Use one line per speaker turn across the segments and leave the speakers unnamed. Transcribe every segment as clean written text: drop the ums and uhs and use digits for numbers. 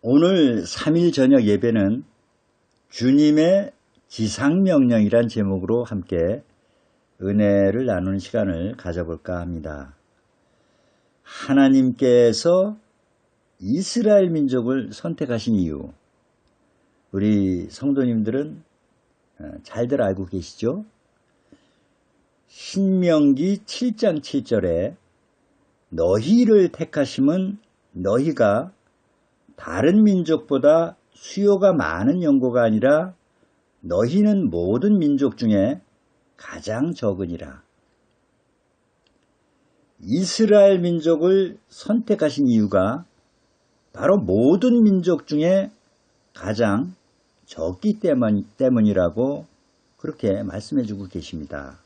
오늘 3일 저녁 예배는 주님의 지상명령이란 제목으로 함께 은혜를 나누는 시간을 가져볼까 합니다. 하나님께서 이스라엘 민족을 선택하신 이유, 우리 성도님들은 잘들 알고 계시죠? 신명기 7장 7절에 너희를 택하심은 너희가 다른 민족보다 수요가 많은 연고가 아니라 너희는 모든 민족 중에 가장 적으니라. 이스라엘 민족을 선택하신 이유가 바로 모든 민족 중에 가장 적기 때문이라고 그렇게 말씀해주고 계십니다.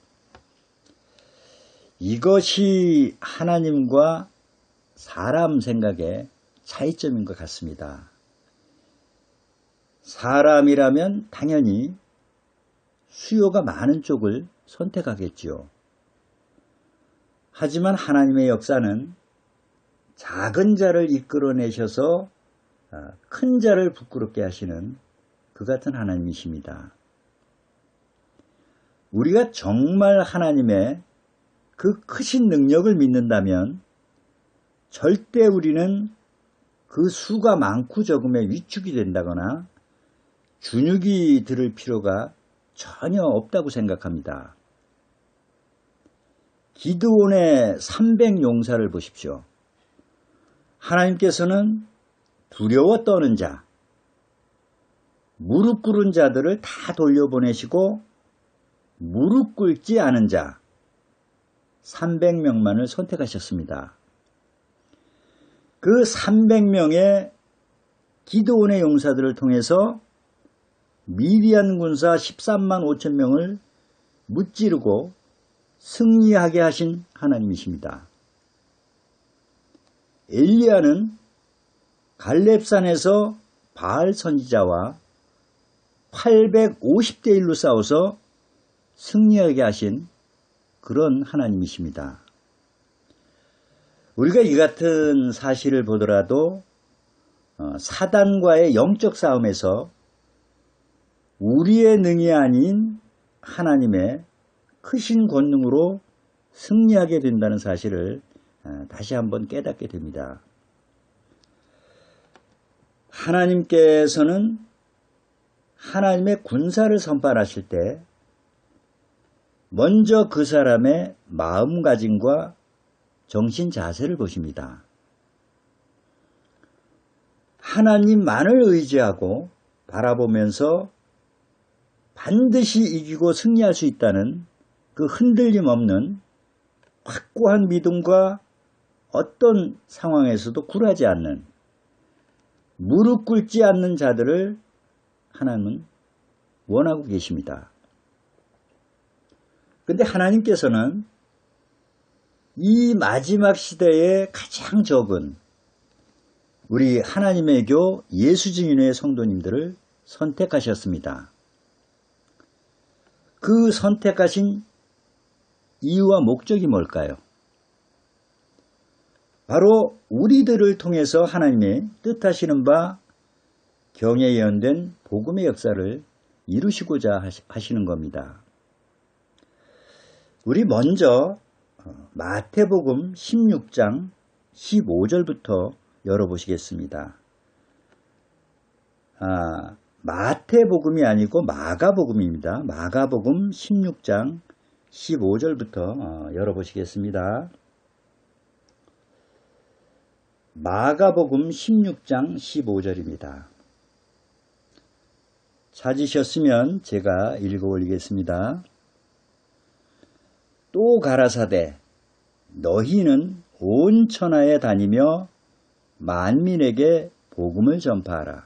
이것이 하나님과 사람 생각의 차이점인 것 같습니다. 사람이라면 당연히 수요가 많은 쪽을 선택하겠지요. 하지만 하나님의 역사는 작은 자를 이끌어내셔서 큰 자를 부끄럽게 하시는 그 같은 하나님이십니다. 우리가 정말 하나님의 그 크신 능력을 믿는다면 절대 우리는 그 수가 많고 적음에 위축이 된다거나 주눅이 들을 필요가 전혀 없다고 생각합니다. 기드온의 300용사를 보십시오. 하나님께서는 두려워 떠는 자, 무릎 꿇은 자들을 다 돌려보내시고 무릎 꿇지 않은 자 300명만을 선택하셨습니다. 그 300명의 기드온의 용사들을 통해서 미디안 군사 13만 5천 명을 무찌르고 승리하게 하신 하나님이십니다. 엘리야는 갈렙산에서 바알 선지자와 850대 1로 싸워서 승리하게 하신 그런 하나님이십니다. 우리가 이 같은 사실을 보더라도 사단과의 영적 싸움에서 우리의 능이 아닌 하나님의 크신 권능으로 승리하게 된다는 사실을 다시 한번 깨닫게 됩니다. 하나님께서는 하나님의 군사를 선발하실 때 먼저 그 사람의 마음가짐과 정신 자세를 보십니다. 하나님만을 의지하고 바라보면서 반드시 이기고 승리할 수 있다는 그 흔들림 없는 확고한 믿음과 어떤 상황에서도 굴하지 않는 무릎 꿇지 않는 자들을 하나님은 원하고 계십니다. 그런데 하나님께서는 이 마지막 시대에 가장 적은 우리 하나님의 교 예수 증인의 성도님들을 선택하셨습니다. 그 선택하신 이유와 목적이 뭘까요? 바로 우리들을 통해서 하나님의 뜻하시는 바 경에 예언된 복음의 역사를 이루시고자 하시는 겁니다. 우리 먼저 마태복음 16장 15절부터 열어보시겠습니다. 마태복음이 아니고 마가복음입니다. 마가복음 16장 15절부터 열어보시겠습니다. 마가복음 16장 15절입니다. 찾으셨으면 제가 읽어 올리겠습니다. 또 가라사대 너희는 온 천하에 다니며 만민에게 복음을 전파하라.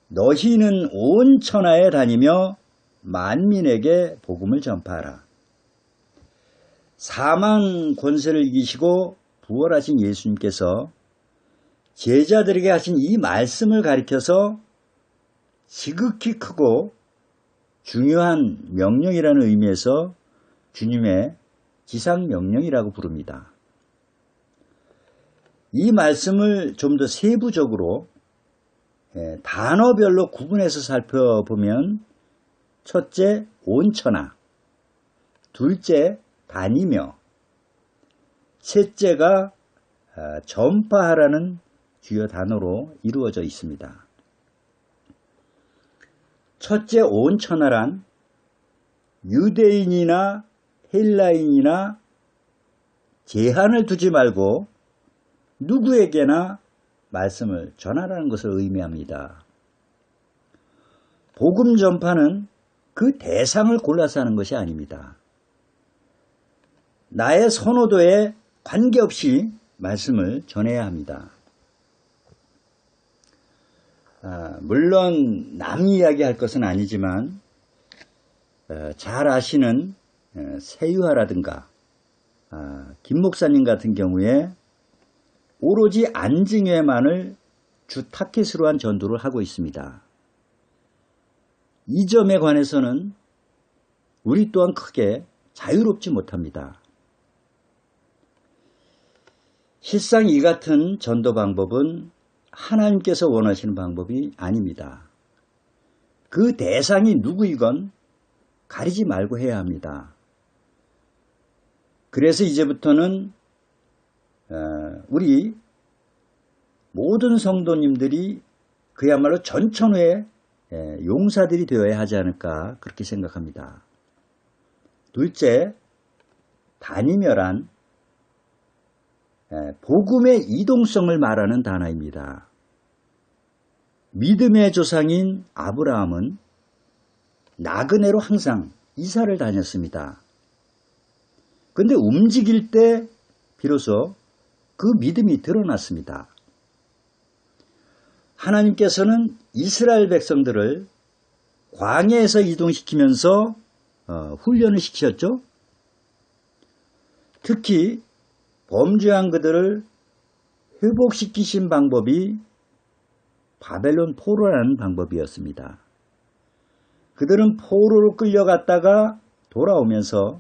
너희는 온 천하에 다니며 만민에게 복음을 전파하라. 사망 권세를 이기시고 부활하신 예수님께서 제자들에게 하신 이 말씀을 가리켜서 지극히 크고 중요한 명령이라는 의미에서 주님의 지상명령이라고 부릅니다. 이 말씀을 좀 더 세부적으로 단어별로 구분해서 살펴보면 첫째, 온천하, 둘째, 다니며, 셋째가 전파하라는 주요 단어로 이루어져 있습니다. 첫째, 온천하란 유대인이나 헬라인이나 제한을 두지 말고 누구에게나 말씀을 전하라는 것을 의미합니다. 복음 전파는 그 대상을 골라서 하는 것이 아닙니다. 나의 선호도에 관계없이 말씀을 전해야 합니다. 물론 남 이야기할 것은 아니지만 잘 아시는 세유하라든가 김 목사님 같은 경우에 오로지 안증회만을 주 타켓으로 한 전도를 하고 있습니다. 이 점에 관해서는 우리 또한 크게 자유롭지 못합니다. 실상 이 같은 전도 방법은 하나님께서 원하시는 방법이 아닙니다. 그 대상이 누구이건 가리지 말고 해야 합니다. 그래서 이제부터는 우리 모든 성도님들이 그야말로 전천후의 용사들이 되어야 하지 않을까 그렇게 생각합니다. 둘째, 다니며란 복음의 이동성을 말하는 단어입니다. 믿음의 조상인 아브라함은 나그네로 항상 이사를 다녔습니다. 그런데 움직일 때 비로소 그 믿음이 드러났습니다. 하나님께서는 이스라엘 백성들을 광야에서 이동시키면서 훈련을 시키셨죠. 특히 범죄한 그들을 회복시키신 방법이 바벨론 포로라는 방법이었습니다. 그들은 포로로 끌려갔다가 돌아오면서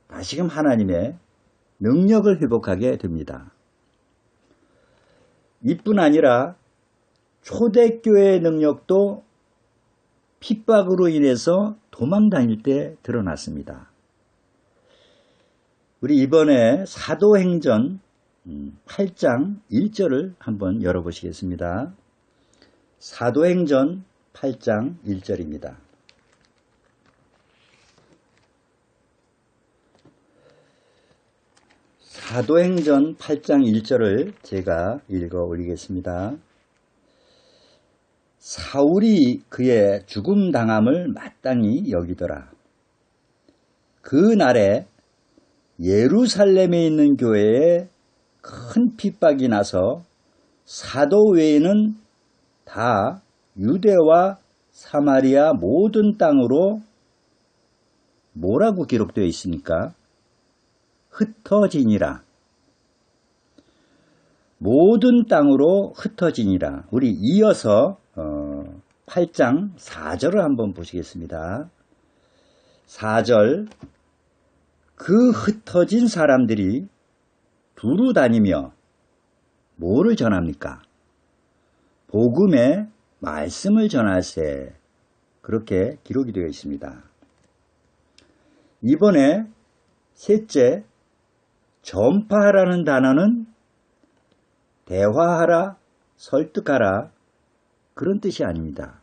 다시금 하나님의 능력을 회복하게 됩니다. 이뿐 아니라 초대교회의 능력도 핍박으로 인해서 도망 다닐 때 드러났습니다. 우리 이번에 사도행전 8장 1절을 한번 열어보시겠습니다. 사도행전 8장 1절입니다. 사도행전 8장 1절을 제가 읽어 올리겠습니다. 사울이 그의 죽음 당함을 마땅히 여기더라. 그 날에 예루살렘에 있는 교회에 큰 핍박이 나서 사도 외에는 다 유대와 사마리아 모든 땅으로 뭐라고 기록되어 있습니까? 흩어지니라. 모든 땅으로 흩어지니라. 우리 이어서 8장 4절을 한번 보시겠습니다. 4절. 그 흩어진 사람들이 두루 다니며 뭐를 전합니까? 복음의 말씀을 전할세. 그렇게 기록이 되어 있습니다. 이번에 셋째, 전파하라는 단어는 대화하라, 설득하라 그런 뜻이 아닙니다.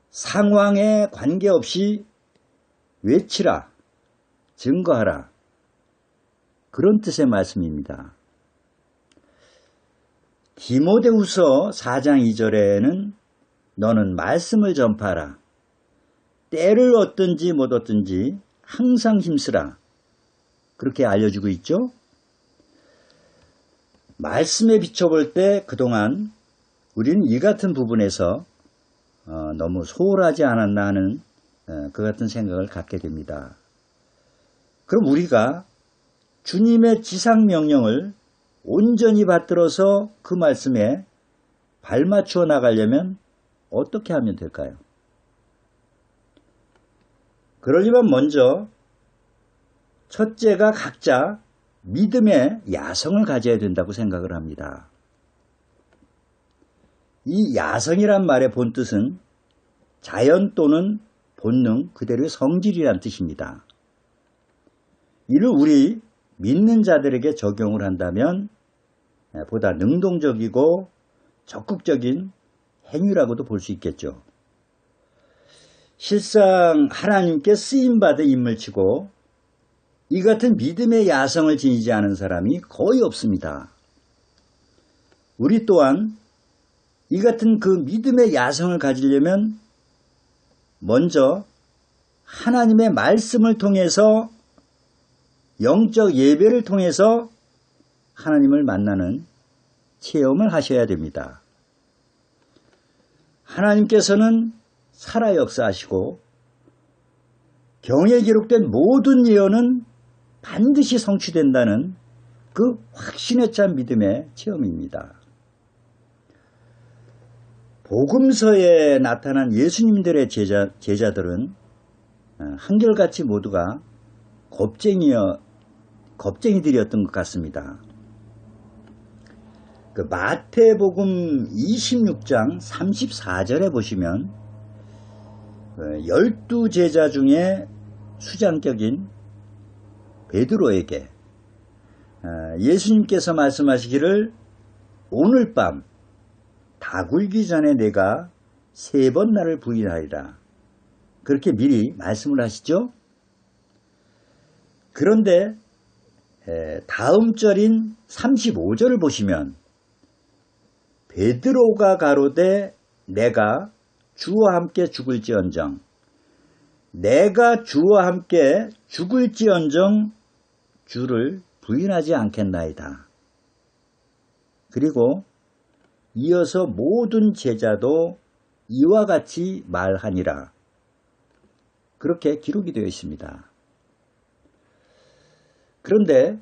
상황에 관계없이 외치라, 증거하라 그런 뜻의 말씀입니다. 디모데후서 4장 2절에는 너는 말씀을 전파하라. 때를 얻든지 못 얻든지 항상 힘쓰라. 그렇게 알려주고 있죠. 말씀에 비춰볼 때 그동안 우리는 이 같은 부분에서 너무 소홀하지 않았나 하는 그 같은 생각을 갖게 됩니다. 그럼 우리가 주님의 지상명령을 온전히 받들어서 그 말씀에 발맞추어 나가려면 어떻게 하면 될까요? 그러려면 먼저 첫째가 각자 믿음의 야성을 가져야 된다고 생각을 합니다. 이 야성이란 말의 본뜻은 자연 또는 본능 그대로의 성질이란 뜻입니다. 이를 우리 믿는 자들에게 적용을 한다면 보다 능동적이고 적극적인 행위라고도 볼 수 있겠죠. 실상 하나님께 쓰임받은 인물치고 이 같은 믿음의 야성을 지니지 않은 사람이 거의 없습니다. 우리 또한 이 같은 그 믿음의 야성을 가지려면 먼저 하나님의 말씀을 통해서 영적 예배를 통해서 하나님을 만나는 체험을 하셔야 됩니다. 하나님께서는 살아 역사하시고 경에 기록된 모든 예언은 반드시 성취된다는 그 확신에 찬 믿음의 체험입니다. 복음서에 나타난 예수님들의 제자들은 한결같이 모두가 겁쟁이들이었던 것 같습니다. 그 마태복음 26장 34절에 보시면 12제자 중에 수장격인 베드로에게 예수님께서 말씀하시기를 오늘 밤 다 굴기 전에 내가 3번 나를 부인하리라. 그렇게 미리 말씀을 하시죠. 그런데 다음 절인 35절을 보시면 베드로가 가로되 내가 주와 함께 죽을지언정 내가 주와 함께 죽을지언정 주를 부인하지 않겠나이다. 그리고 이어서 모든 제자도 이와 같이 말하니라. 그렇게 기록이 되어 있습니다. 그런데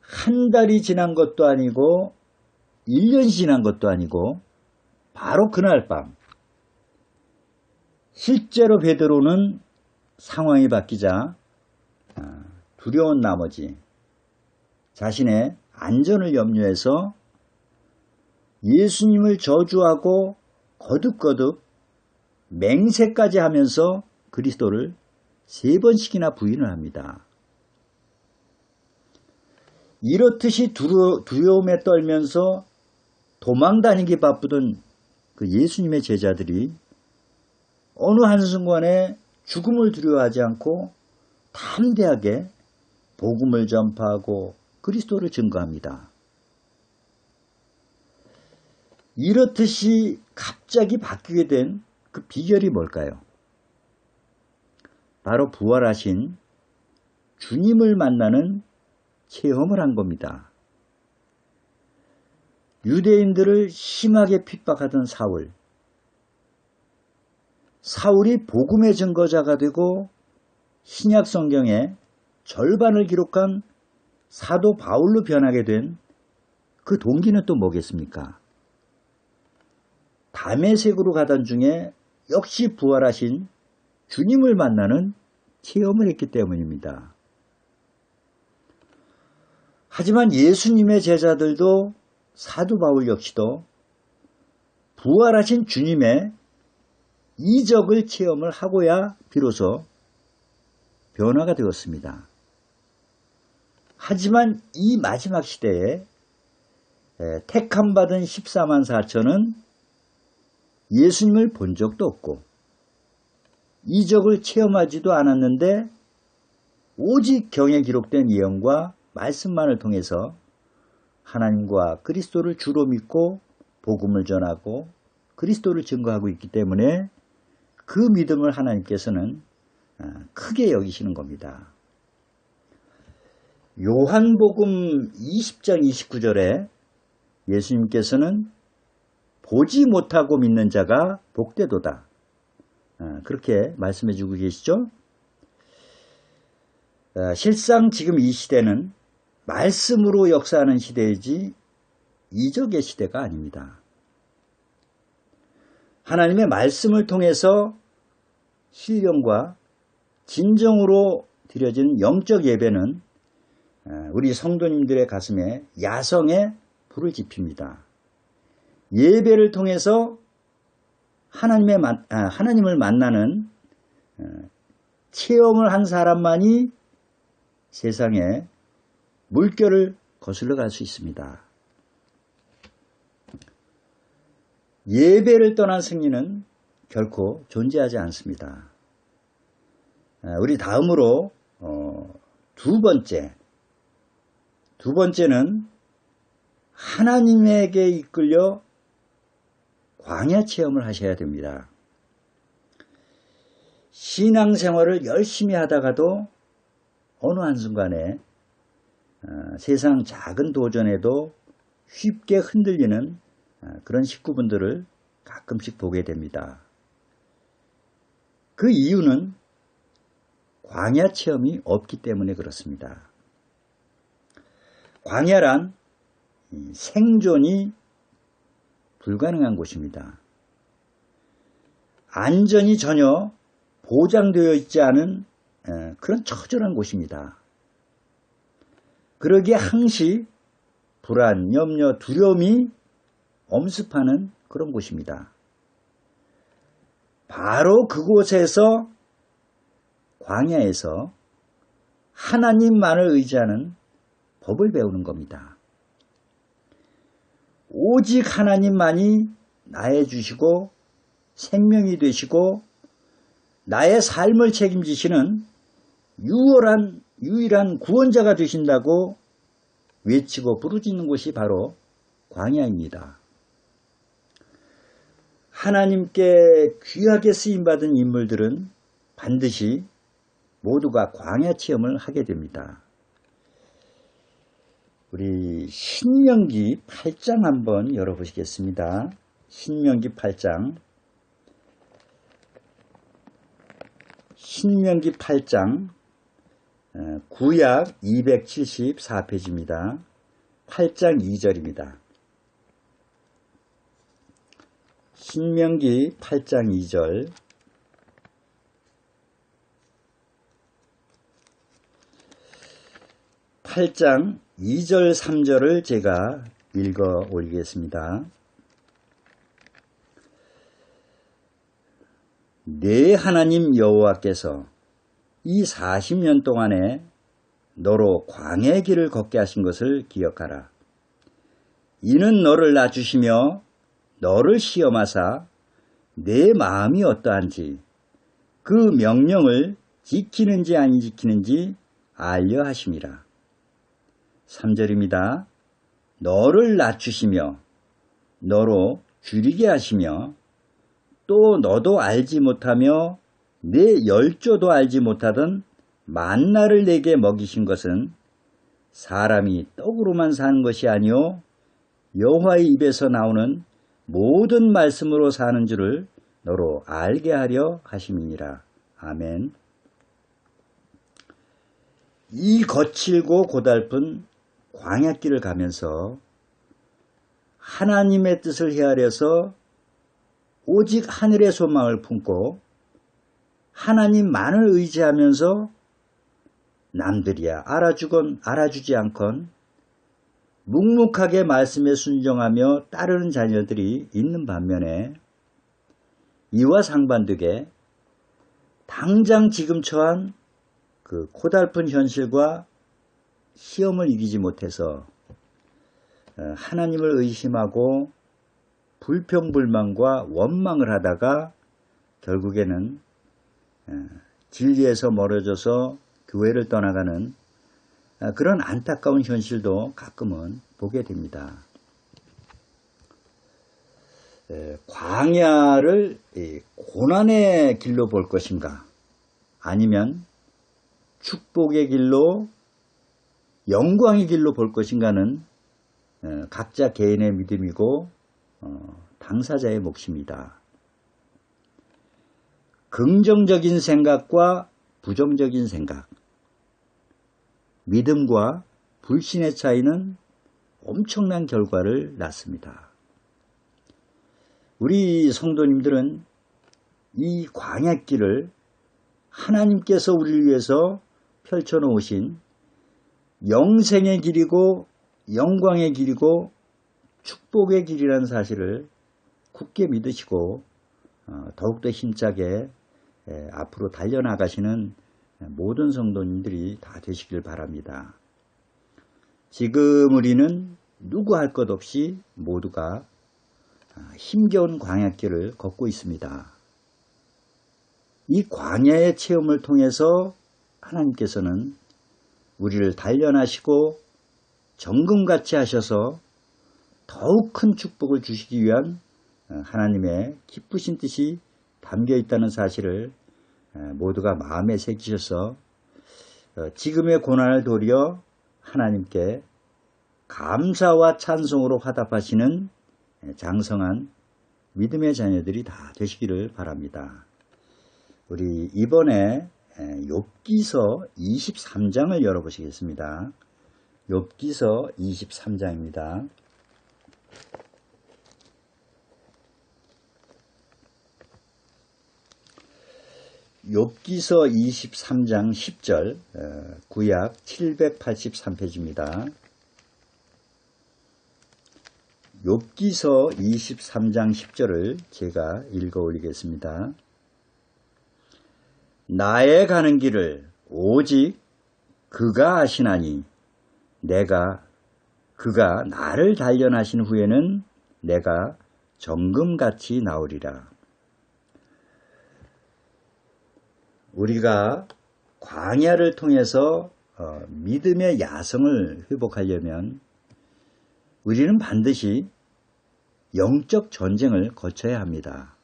한 달이 지난 것도 아니고 1년이 지난 것도 아니고 바로 그날 밤 실제로 베드로는 상황이 바뀌자 두려운 나머지 자신의 안전을 염려해서 예수님을 저주하고 거듭거듭 맹세까지 하면서 그리스도를 3번씩이나 부인을 합니다. 이렇듯이 두려움에 떨면서 도망다니기 바쁘던 그 예수님의 제자들이 어느 한순간에 죽음을 두려워하지 않고 담대하게 복음을 전파하고 그리스도를 증거합니다. 이렇듯이 갑자기 바뀌게 된 그 비결이 뭘까요? 바로 부활하신 주님을 만나는 체험을 한 겁니다. 유대인들을 심하게 핍박하던 사울이 복음의 증거자가 되고 신약 성경의 절반을 기록한 사도 바울로 변하게 된 그 동기는 또 뭐겠습니까? 다메섹으로 가던 중에 역시 부활하신 주님을 만나는 체험을 했기 때문입니다. 하지만 예수님의 제자들도 사도 바울 역시도 부활하신 주님의 이적을 체험을 하고야 비로소 변화가 되었습니다. 하지만 이 마지막 시대에 택함 받은 14만 4천은 예수님을 본 적도 없고 이적을 체험하지도 않았는데 오직 경에 기록된 예언과 말씀만을 통해서 하나님과 그리스도를 주로 믿고 복음을 전하고 그리스도를 증거하고 있기 때문에 그 믿음을 하나님께서는 크게 여기시는 겁니다. 요한복음 20장 29절에 예수님께서는 보지 못하고 믿는 자가 복되도다. 그렇게 말씀해 주고 계시죠. 실상 지금 이 시대는 말씀으로 역사하는 시대이지 이적의 시대가 아닙니다. 하나님의 말씀을 통해서 신령과 진정으로 드려진 영적 예배는 우리 성도님들의 가슴에 야성의 불을 지핍니다. 예배를 통해서 하나님을 만나는 체험을 한 사람만이 세상에 물결을 거슬러 갈 수 있습니다. 예배를 떠난 승리는 결코 존재하지 않습니다. 우리 다음으로 두 번째는 하나님에게 이끌려 광야 체험을 하셔야 됩니다. 신앙생활을 열심히 하다가도 어느 한순간에 세상 작은 도전에도 쉽게 흔들리는 그런 식구분들을 가끔씩 보게 됩니다. 그 이유는 광야 체험이 없기 때문에 그렇습니다. 광야란 생존이 불가능한 곳입니다. 안전이 전혀 보장되어 있지 않은 그런 처절한 곳입니다. 그러기에 항시 불안, 염려, 두려움이 엄습하는 그런 곳입니다. 바로 그곳에서 광야에서 하나님만을 의지하는 법을 배우는 겁니다. 오직 하나님만이 나의 주시고 생명이 되시고 나의 삶을 책임지시는 유일한 구원자가 되신다고 외치고 부르짖는 곳이 바로 광야입니다. 하나님께 귀하게 쓰임받은 인물들은 반드시 모두가 광야 체험을 하게 됩니다. 우리 신명기 8장 한번 열어보시겠습니다. 신명기 8장. 신명기 8장 구약 274페이지입니다. 8장 2절입니다. 신명기 8장 2절. (8장) 2절 3절을 제가 읽어 올리겠습니다. 내 하나님 여호와께서 이 40년 동안에 너로 광야의 길을 걷게 하신 것을 기억하라. 이는 너를 낮추시며 너를 시험하사 내 마음이 어떠한지 그 명령을 지키는지 아니 지키는지 알려 하심이라. 3절입니다. 너를 낮추시며 너로 줄이게 하시며 또 너도 알지 못하며 내 열조도 알지 못하던 만나를 내게 먹이신 것은 사람이 떡으로만 사는 것이 아니요 여호와의 입에서 나오는 모든 말씀으로 사는 줄을 너로 알게 하려 하심이니라. 아멘. 이 거칠고 고달픈 광야길을 가면서 하나님의 뜻을 헤아려서 오직 하늘의 소망을 품고 하나님만을 의지하면서 남들이야 알아주건 알아주지 않건 묵묵하게 말씀에 순종하며 따르는 자녀들이 있는 반면에 이와 상반되게 당장 지금 처한 그 고달픈 현실과 시험을 이기지 못해서 하나님을 의심하고 불평불만과 원망을 하다가 결국에는 진리에서 멀어져서 교회를 떠나가는 그런 안타까운 현실도 가끔은 보게 됩니다. 광야를 고난의 길로 볼 것인가 아니면 축복의 길로 영광의 길로 볼 것인가는 각자 개인의 믿음이고 당사자의 몫입니다. 긍정적인 생각과 부정적인 생각, 믿음과 불신의 차이는 엄청난 결과를 낳습니다. 우리 성도님들은 이 광야길을 하나님께서 우리를 위해서 펼쳐놓으신 영생의 길이고 영광의 길이고 축복의 길이라는 사실을 굳게 믿으시고 더욱더 힘차게 앞으로 달려나가시는 모든 성도님들이 다 되시길 바랍니다. 지금 우리는 누구 할 것 없이 모두가 힘겨운 광야길을 걷고 있습니다. 이 광야의 체험을 통해서 하나님께서는 우리를 단련하시고 정금같이 하셔서 더욱 큰 축복을 주시기 위한 하나님의 기쁘신 뜻이 담겨 있다는 사실을 모두가 마음에 새기셔서 지금의 고난을 도리어 하나님께 감사와 찬송으로 화답하시는 장성한 믿음의 자녀들이 다 되시기를 바랍니다. 우리 이번에 욥기서 23장을 열어보시겠습니다. 욥기서 23장입니다. 욥기서 23장 10절 구약 783페이지입니다. 욥기서 23장 10절을 제가 읽어 올리겠습니다. 나의 가는 길을 오직 그가 아시나니 그가 나를 단련하신 후에는 내가 정금같이 나오리라. 우리가 광야를 통해서 믿음의 야성을 회복하려면 우리는 반드시 영적 전쟁을 거쳐야 합니다.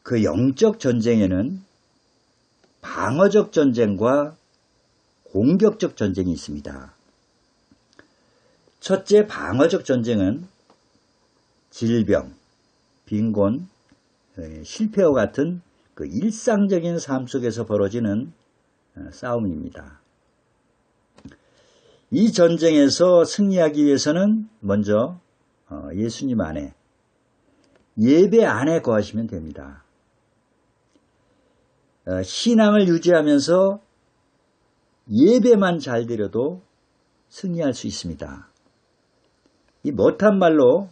그 영적 전쟁에는 방어적 전쟁과 공격적 전쟁이 있습니다. 첫째, 방어적 전쟁은 질병, 빈곤, 실패와 같은 그 일상적인 삶 속에서 벌어지는 싸움입니다. 이 전쟁에서 승리하기 위해서는 먼저 예수님 안에, 예배 안에 거하시면 됩니다. 신앙을 유지하면서 예배만 잘 드려도 승리할 수 있습니다. 이 못한 말로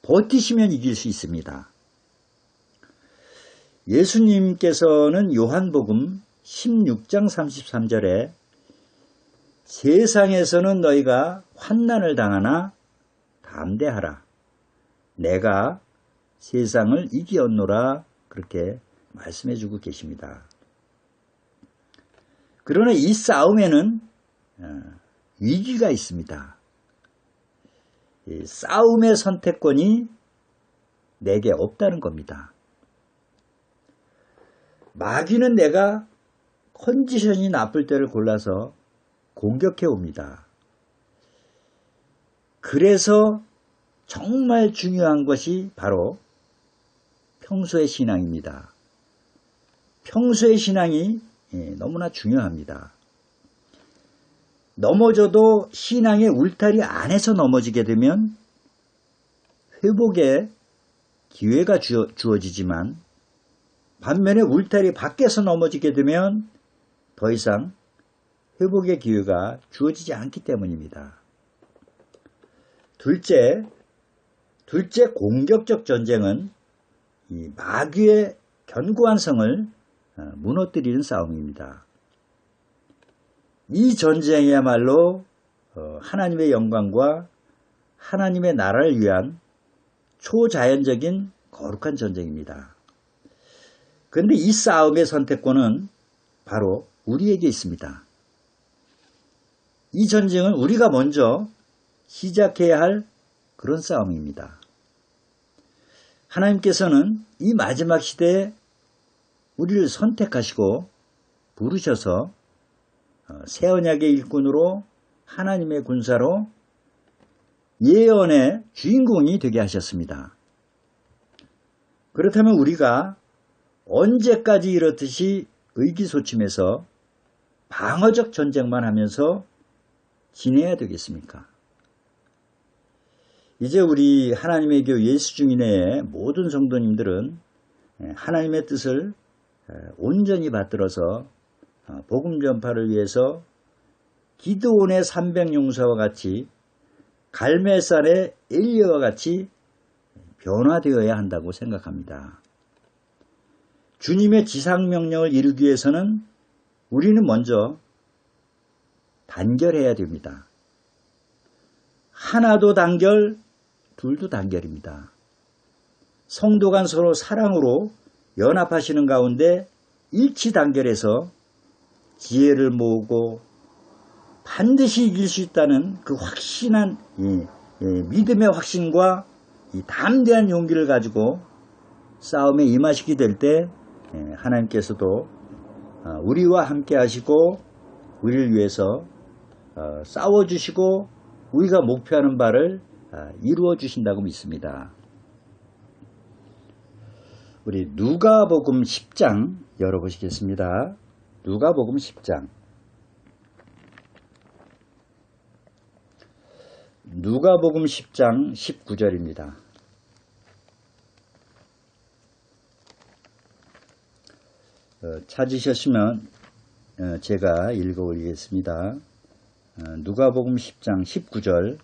버티시면 이길 수 있습니다. 예수님께서는 요한복음 16장 33절에 세상에서는 너희가 환난을 당하나 담대하라. 내가 세상을 이기었노라. 그렇게 말씀해주고 계십니다. 그러나 이 싸움에는 위기가 있습니다. 이 싸움의 선택권이 내게 없다는 겁니다. 마귀는 내가 컨디션이 나쁠 때를 골라서 공격해 옵니다. 그래서 정말 중요한 것이 바로 평소의 신앙입니다. 평소의 신앙이 너무나 중요합니다. 넘어져도 신앙의 울타리 안에서 넘어지게 되면 회복의 기회가 주어지지만 반면에 울타리 밖에서 넘어지게 되면 더 이상 회복의 기회가 주어지지 않기 때문입니다. 둘째 공격적 전쟁은 이 마귀의 견고한 성을 무너뜨리는 싸움입니다. 이 전쟁이야말로 하나님의 영광과 하나님의 나라를 위한 초자연적인 거룩한 전쟁입니다. 그런데 이 싸움의 선택권은 바로 우리에게 있습니다. 이 전쟁은 우리가 먼저 시작해야 할 그런 싸움입니다. 하나님께서는 이 마지막 시대에 우리를 선택하시고 부르셔서 새 언약의 일꾼으로 하나님의 군사로 예언의 주인공이 되게 하셨습니다. 그렇다면 우리가 언제까지 이렇듯이 의기소침해서 방어적 전쟁만 하면서 지내야 되겠습니까? 이제 우리 하나님의 교회 예수중인회의 모든 성도님들은 하나님의 뜻을 온전히 받들어서 복음 전파를 위해서 기드온의 300용사와 같이 갈멜산의 엘리야와 같이 변화되어야 한다고 생각합니다. 주님의 지상명령을 이루기 위해서는 우리는 먼저 단결해야 됩니다. 하나도 단결, 둘도 단결입니다. 성도 간 서로 사랑으로 연합하시는 가운데 일치 단결해서 지혜를 모으고 반드시 이길 수 있다는 그 확신한 믿음의 확신과 이 담대한 용기를 가지고 싸움에 임하시게 될 때 하나님께서도 우리와 함께 하시고 우리를 위해서 싸워주시고 우리가 목표하는 바를 이루어 주신다고 믿습니다. 우리 누가복음 10장 열어보시겠습니다. 누가복음 10장. 누가복음 10장 19절입니다. 찾으셨으면 제가 읽어 올리겠습니다. 누가복음 10장 19절.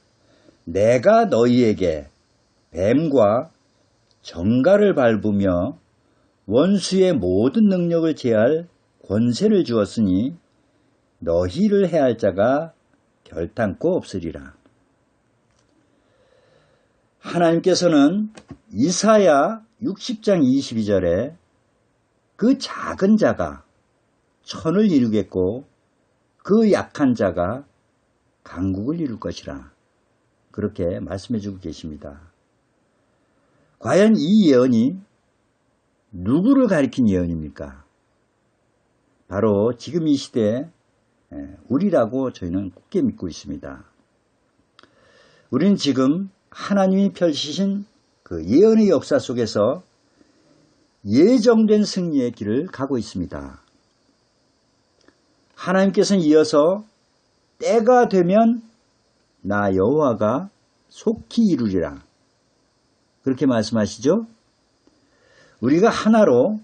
내가 너희에게 뱀과 정갈을 밟으며 원수의 모든 능력을 제할 권세를 주었으니 너희를 해할 자가 결탄코 없으리라. 하나님께서는 이사야 60장 22절에 그 작은 자가 천을 이루겠고 그 약한 자가 강국을 이룰 것이라 그렇게 말씀해 주고 계십니다. 과연 이 예언이 누구를 가리킨 예언입니까? 바로 지금 이 시대에 우리라고 저희는 굳게 믿고 있습니다. 우리는 지금 하나님이 펼치신 그 예언의 역사 속에서 예정된 승리의 길을 가고 있습니다. 하나님께서는 이어서 때가 되면 나 여호와가 속히 이루리라 그렇게 말씀하시죠. 우리가 하나로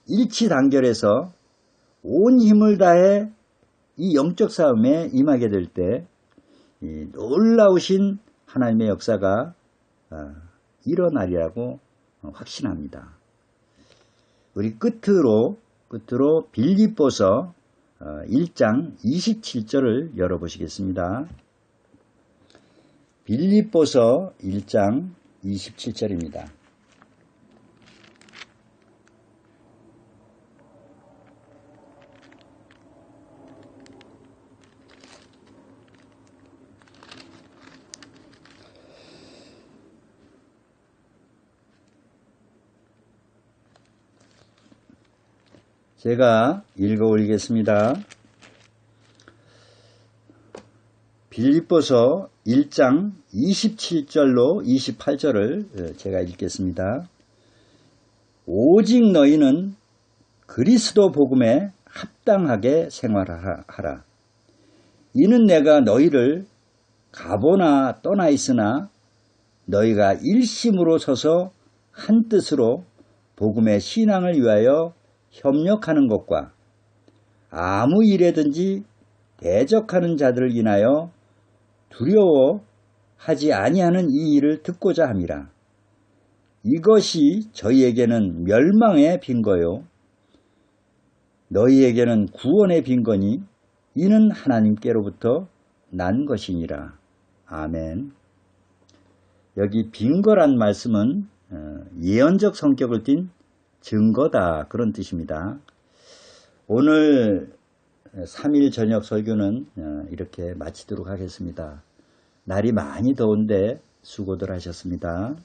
일치 단결해서 온 힘을 다해 이 영적 싸움에 임하게 될 때 놀라우신 하나님의 역사가 일어나리라고 확신합니다. 우리 끝으로 빌립보서 1장 27절을 열어보시겠습니다. 빌립보서 1장 27절입니다. 제가 읽어 올리겠습니다. 빌립보서 1장 27절로 28절을 제가 읽겠습니다. 오직 너희는 그리스도 복음에 합당하게 생활하라. 이는 내가 너희를 가보나 떠나 있으나 너희가 일심으로 서서 한 뜻으로 복음의 신앙을 위하여 협력하는 것과 아무 일에든지 대적하는 자들을 인하여 두려워하지 아니하는 이 일을 듣고자 함이라. 이것이 저희에게는 멸망의 빈거요 너희에게는 구원의 빈거니 이는 하나님께로부터 난 것이니라. 아멘. 여기 빈거란 말씀은 예언적 성격을 띤 증거다 그런 뜻입니다. 오늘 3일 저녁 설교는 이렇게 마치도록 하겠습니다. 날이 많이 더운데 수고들 하셨습니다.